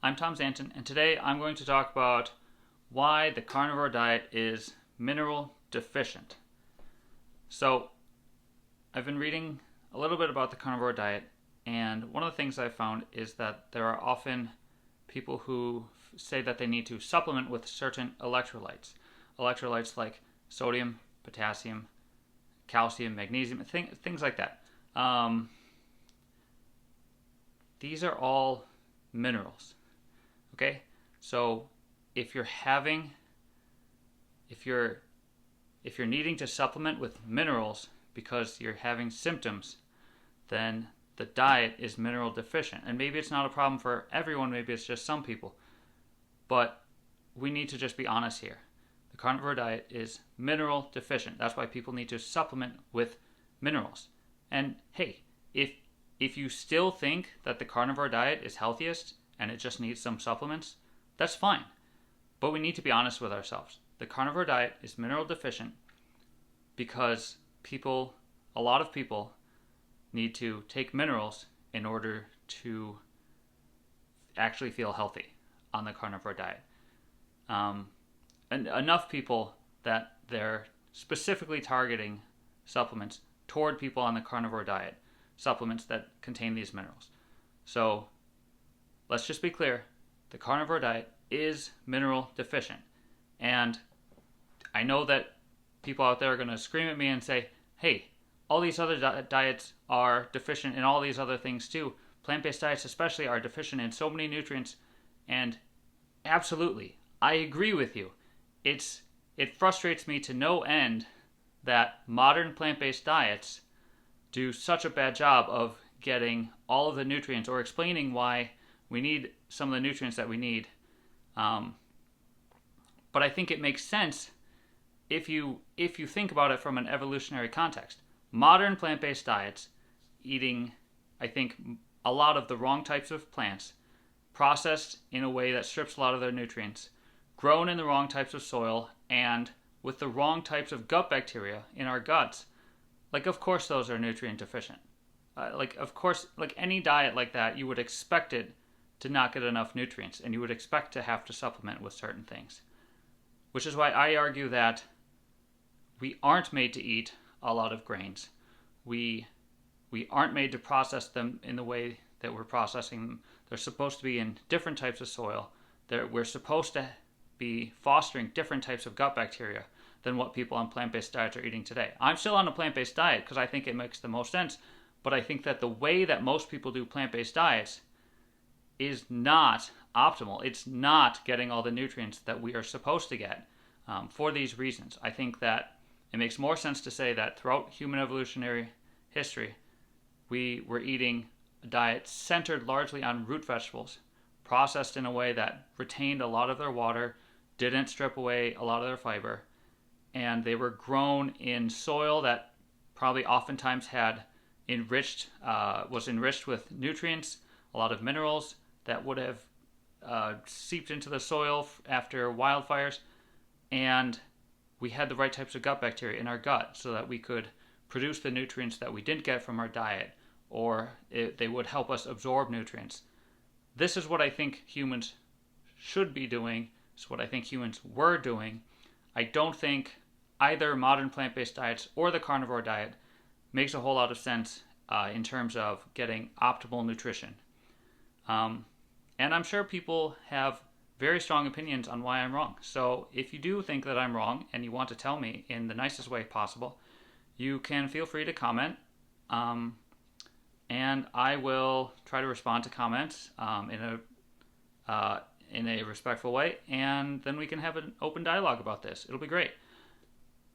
I'm Tom Zanton, and today I'm going to talk about why the carnivore diet is mineral deficient. So, I've been reading a little bit about the carnivore diet, and one of the things I've found is that there are often people who say that they need to supplement with certain electrolytes. Electrolytes like sodium, potassium, calcium, magnesium, things like that. These are all minerals. Okay? So if you're needing to supplement with minerals because you're having symptoms, then the diet is mineral deficient. And maybe it's not a problem for everyone, maybe it's just some people. But we need to just be honest here. The carnivore diet is mineral deficient. That's why people need to supplement with minerals. And hey, if you still think that the carnivore diet is healthiest and it just needs some supplements, that's fine. But we need to be honest with ourselves. The carnivore diet is mineral deficient because a lot of people need to take minerals in order to actually feel healthy on the carnivore diet. And enough people that they're specifically targeting supplements toward people on the carnivore diet, supplements that contain these minerals. So let's just be clear, the carnivore diet is mineral deficient. And I know that people out there are going to scream at me and say, hey, all these other diets are deficient in all these other things too. Plant-based diets especially are deficient in so many nutrients. And absolutely, I agree with you. It frustrates me to no end that modern plant-based diets do such a bad job of getting all of the nutrients or explaining why we need some of the nutrients that we need. But I think it makes sense if you think about it from an evolutionary context. Modern plant-based diets, eating, I think, a lot of the wrong types of plants, processed in a way that strips a lot of their nutrients, grown in the wrong types of soil, and with the wrong types of gut bacteria in our guts, of course those are nutrient deficient. Of course, any diet like that, you would expect it to not get enough nutrients, and you would expect to have to supplement with certain things. Which is why I argue that we aren't made to eat a lot of grains. We aren't made to process them in the way that we're processing them. They're supposed to be in different types of soil. We're supposed to be fostering different types of gut bacteria than what people on plant-based diets are eating today. I'm still on a plant-based diet because I think it makes the most sense, but I think that the way that most people do plant-based diets is not optimal. It's not getting all the nutrients that we are supposed to get for these reasons. I think that it makes more sense to say that throughout human evolutionary history, we were eating a diet centered largely on root vegetables, processed in a way that retained a lot of their water, didn't strip away a lot of their fiber, and they were grown in soil that probably oftentimes had was enriched with nutrients, a lot of minerals that would have seeped into the soil after wildfires, and we had the right types of gut bacteria in our gut so that we could produce the nutrients that we didn't get from our diet, or they would help us absorb nutrients. This is what I think humans should be doing. It's what I think humans were doing. I don't think either modern plant-based diets or the carnivore diet makes a whole lot of sense in terms of getting optimal nutrition. And I'm sure people have very strong opinions on why I'm wrong. So if you do think that I'm wrong and you want to tell me in the nicest way possible, you can feel free to comment. And I will try to respond to comments in a respectful way, and then we can have an open dialogue about this. It'll be great.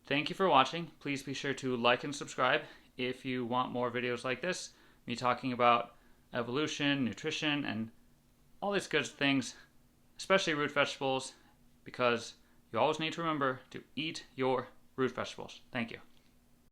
Thank you for watching. Please be sure to like and subscribe if you want more videos like this, me talking about evolution, nutrition, and all these good things, especially root vegetables, because you always need to remember to eat your root vegetables. Thank you.